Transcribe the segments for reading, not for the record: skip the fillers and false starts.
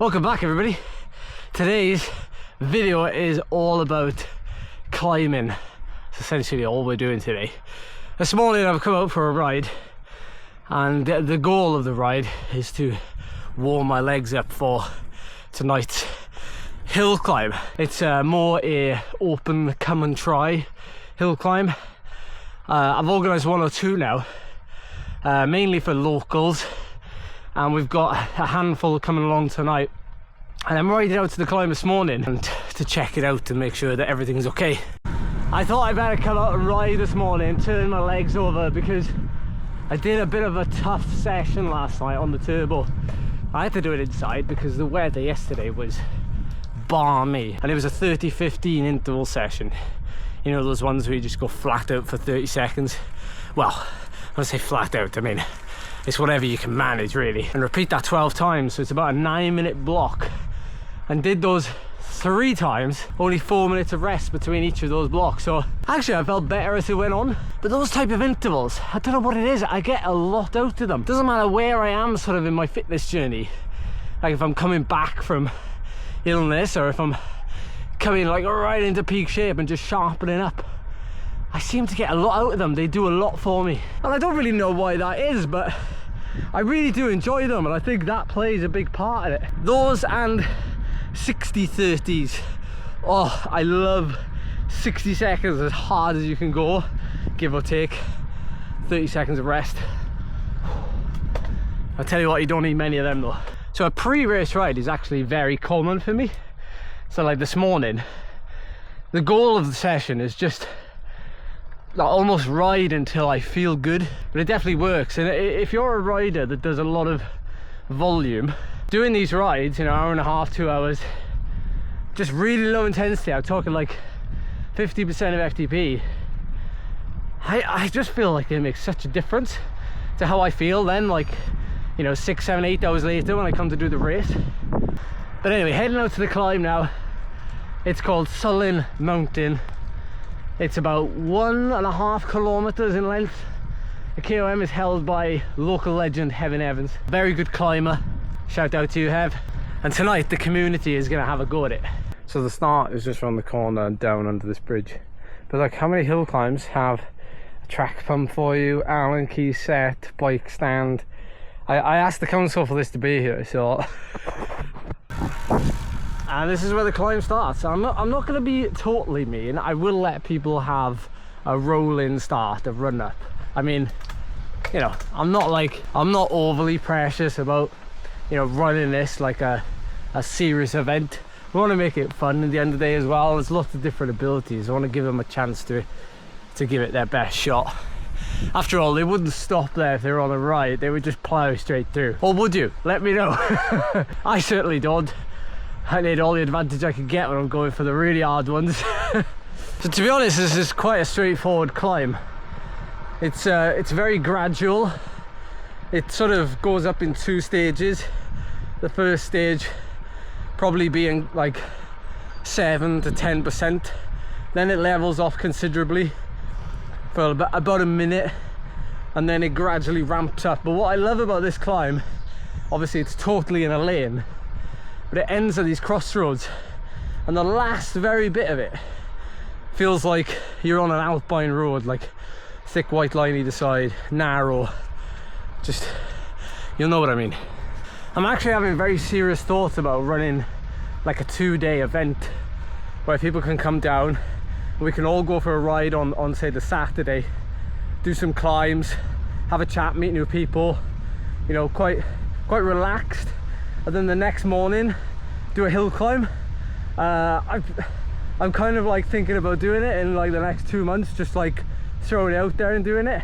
Welcome back everybody. Today's video is all about climbing. It's essentially all we're doing today. This morning I've come out for a ride, and the goal of the ride is to warm my legs up for tonight's hill climb. It's more a open come and try hill climb. I've organised one or two now, mainly for locals, and we've got a handful coming along tonight. And I'm riding out to the climb this morning and to check it out and make sure that everything's okay. I thought I'd better come out and ride this morning, turn my legs over, because I did a bit of a tough session last night on the turbo. I had to do it inside because the weather yesterday was balmy, and it was a 30-15 interval session. You know, those ones where you just go flat out for 30 seconds. Well, when I say flat out, I mean it's whatever you can manage really, and repeat that 12 times, so it's about a 9-minute block. And did those 3 times, only 4 minutes of rest between each of those blocks. So actually I felt better as it went on. But those type of intervals, I don't know what it is, I get a lot out of them. Doesn't matter where I am sort of in my fitness journey, like if I'm coming back from illness or if I'm coming like right into peak shape and just sharpening up, I seem to get a lot out of them. They do a lot for me, and I don't really know why that is, but I really do enjoy them, and I think that plays a big part in it. Those and 60-30s. Oh, I love 60 seconds as hard as you can go, give or take 30 seconds of rest. I'll tell you what, you don't need many of them though. So a pre-race ride is actually very common for me. So like this morning, the goal of the session is just almost ride until I feel good, but it definitely works. And if you're a rider that does a lot of volume, doing these rides, you know, hour and a half, 2 hours, just really low intensity, I'm talking like 50% of FTP, I just feel like it makes such a difference to how I feel then, like, you know, 6, 7, 8 hours later when I come to do the race. But anyway, heading out to the climb now. It's called Sylen Mountain. It's about 1.5 kilometers in length. The KOM is held by local legend Heaven Evans, very good climber. Shout out to you, Hev. And tonight the community is gonna have a go at it. So the start is just around the corner and down under this bridge. But like, how many hill climbs have a track pump for you, Allen key set, bike stand? I asked the council for this to be here, so and this is where the climb starts. I'm not going to be totally mean. I will let people have a roll-in start, a run-up. I mean, you know, I'm not overly precious about, you know, running this like a serious event. I want to make it fun at the end of the day as well. There's lots of different abilities. I want to give them a chance to give it their best shot. After all, they wouldn't stop there if they were on a ride. They would just plow straight through. Or would you? Let me know. I certainly don't. I need all the advantage I could get when I'm going for the really hard ones. So to be honest, this is quite a straightforward climb. It's very gradual. It sort of goes up in 2 stages. The first stage probably being like 7 to 10%. Then it levels off considerably for about a minute, and then it gradually ramps up. But what I love about this climb, obviously it's totally in a lane, but it ends at these crossroads, and the last very bit of it feels like you're on an alpine road, like thick white line either side, narrow, just, you'll know what I mean. I'm actually having very serious thoughts about running like a 2-day event where people can come down and we can all go for a ride on say the Saturday, do some climbs, have a chat, meet new people, you know, quite relaxed. And then the next morning do a hill climb. I'm kind of like thinking about doing it in like the next 2 months, just like throwing it out there and doing it.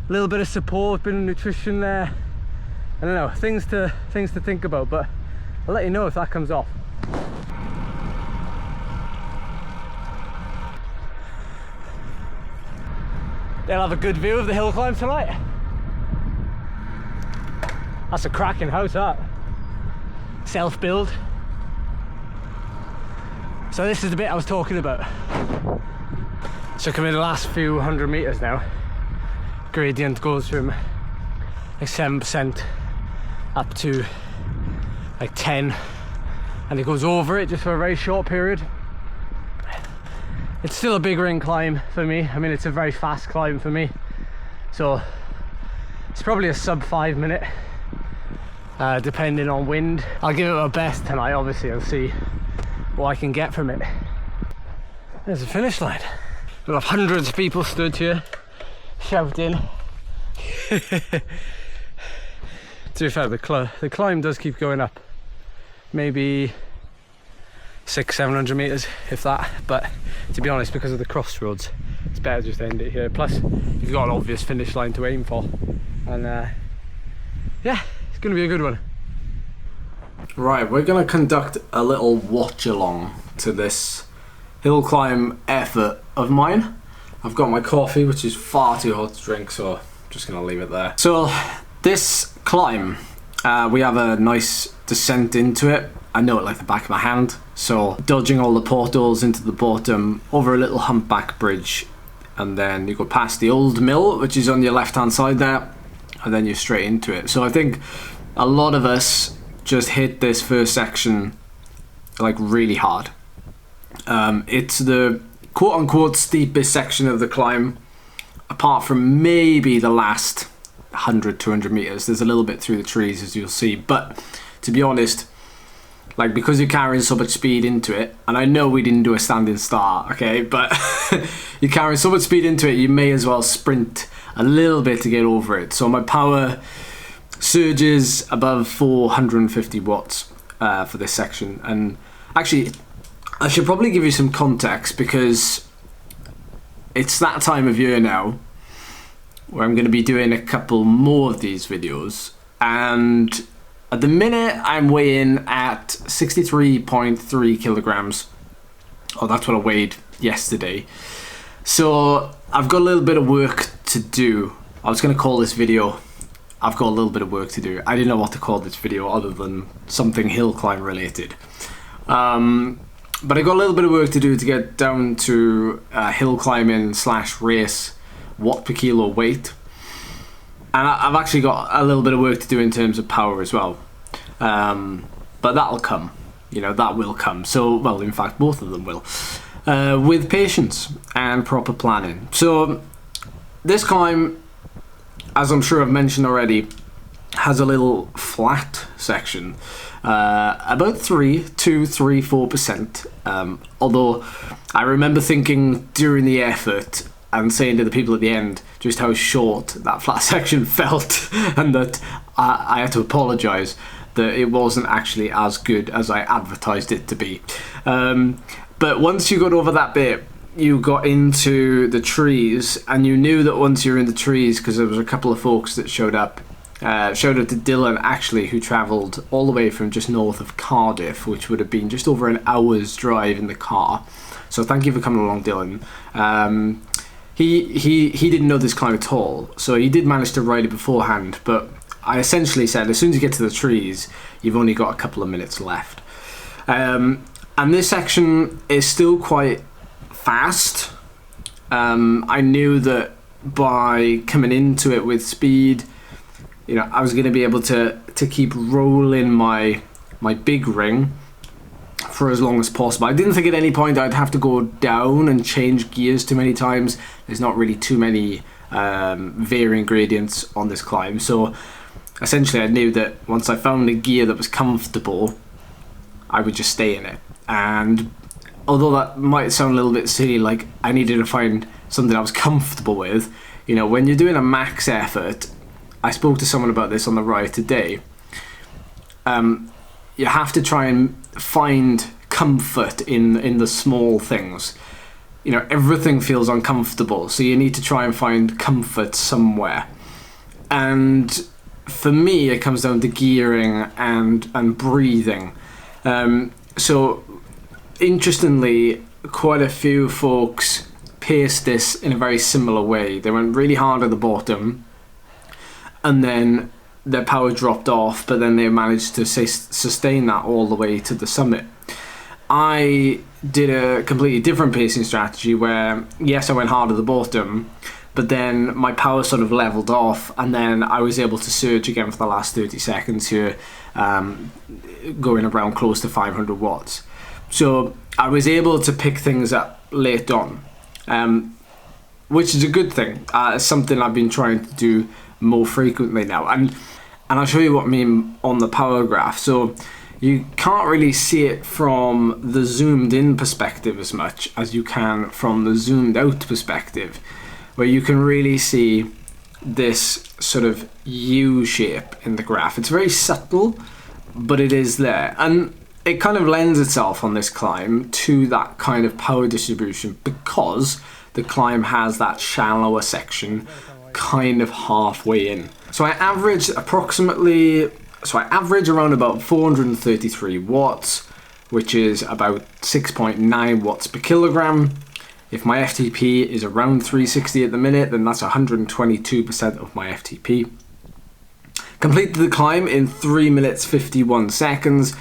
A little bit of support, bit of nutrition there. I don't know, things to think about, but I'll let you know if that comes off. They'll have a good view of the hill climb tonight. That's a cracking house, that. Self-build. So this is the bit I was talking about. So coming the last few 100 meters now, gradient goes from like 7% up to like 10, and it goes over it just for a very short period. It's still a big ring climb for me. I mean, it's a very fast climb for me, so it's probably a sub 5 minute, depending on wind. I'll give it my best tonight, obviously. I'll see what I can get from it. There's the finish line. We'll have hundreds of people stood here shouting. To be fair, the climb does keep going up, maybe 600-700 meters, if that, but to be honest, because of the crossroads, it's better just to end it here. Plus you've got an obvious finish line to aim for, and yeah, it's gonna be a good one. Right, we're gonna conduct a little watch along to this hill climb effort of mine. I've got my coffee, which is far too hot to drink, so I'm just gonna leave it there. So this climb, we have a nice descent into it. I know it like the back of my hand, so dodging all the portals into the bottom, over a little humpback bridge, and then you go past the old mill, which is on your left hand side there, and then you're straight into it. So I think a lot of us just hit this first section like really hard. It's the quote-unquote steepest section of the climb, apart from maybe the last 100-200 meters. There's a little bit through the trees, as you'll see, but to be honest, like, because you're carrying so much speed into it, and I know we didn't do a standing start, okay, but you're carrying so much speed into it, you may as well sprint a little bit to get over it. So my power surges above 450 watts for this section. And actually, I should probably give you some context, because it's that time of year now where I'm going to be doing a couple more of these videos, and at the minute I'm weighing at 63.3 kilograms. Oh, that's what I weighed yesterday. So I've got a little bit of work to do. I was going to call this video, I've got a little bit of work to do. I didn't know what to call this video other than something hill climb related. But I got a little bit of work to do to get down to hill climbing / race watt per kilo weight. And I've actually got a little bit of work to do in terms of power as well. But that'll come, you know, that will come. So, well, in fact, both of them will. With patience and proper planning. So, this climb, as I'm sure I've mentioned already, has a little flat section. About 4%. Although I remember thinking during the effort and saying to the people at the end just how short that flat section felt, and that I had to apologise that it wasn't actually as good as I advertised it to be. But once you got over that bit, you got into the trees, and you knew that once you're in the trees, because there was a couple of folks that showed up to Dylan, actually, who travelled all the way from just north of Cardiff, which would have been just over an hour's drive in the car. So thank you for coming along, Dylan. He didn't know this climb at all, so he did manage to ride it beforehand, but I essentially said, as soon as you get to the trees, you've only got a couple of minutes left. And this section is still quite fast. I knew that by coming into it with speed, you know, I was going to be able to keep rolling my big ring for as long as possible. I didn't think at any point I'd have to go down and change gears too many times. There's not really too many varying gradients on this climb, so essentially I knew that once I found a gear that was comfortable, I would just stay in it. And although that might sound a little bit silly, like I needed to find something I was comfortable with, you know, when you're doing a max effort, I spoke to someone about this on the ride today, you have to try and find comfort in the small things. You know, everything feels uncomfortable, so you need to try and find comfort somewhere. And for me, it comes down to gearing and breathing. So interestingly, quite a few folks paced this in a very similar way. They went really hard at the bottom, and then their power dropped off, but then they managed to sustain that all the way to the summit. I did a completely different pacing strategy where, yes, I went hard at the bottom, but then my power sort of leveled off, and then I was able to surge again for the last 30 seconds here, going around close to 500 watts. So I was able to pick things up late on, which is a good thing. It's something I've been trying to do more frequently now, and I'll show you what I mean on the power graph. So you can't really see it from the zoomed in perspective as much as you can from the zoomed out perspective, where you can really see this sort of U shape in the graph. It's very subtle, but it is there, and it kind of lends itself on this climb to that kind of power distribution because the climb has that shallower section kind of halfway in. So I average around about 433 watts, which is about 6.9 watts per kilogram. If my FTP is around 360 at the minute, then that's 122% of my FTP. Completed the climb in 3 minutes 51 seconds,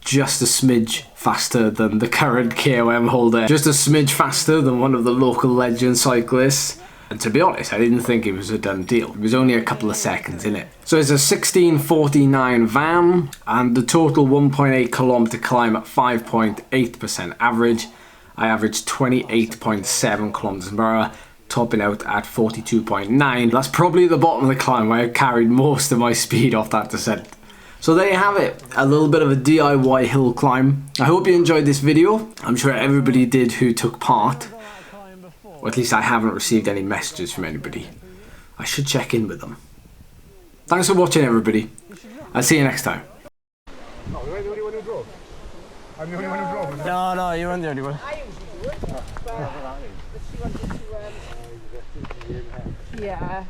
just a smidge faster than the current KOM holder, just a smidge faster than one of the local legend cyclists. And to be honest, I didn't think it was a done deal. It was only a couple of seconds in it. So it's a 1649 VAM, and the total 1.8 kilometer climb at 5.8% average. I averaged 28.7 kilometers per hour, topping out at 42.9. That's probably the bottom of the climb where I carried most of my speed off that descent. So there you have it, a little bit of a DIY hill climb. I hope you enjoyed this video. I'm sure everybody did who took part. Or at least I haven't received any messages from anybody. I should check in with them. Thanks for watching, everybody. I'll see you next time. No, you're the only one who drove. I'm the only one who drove. No, you weren't the only one. I usually do it, but she wanted to, yeah.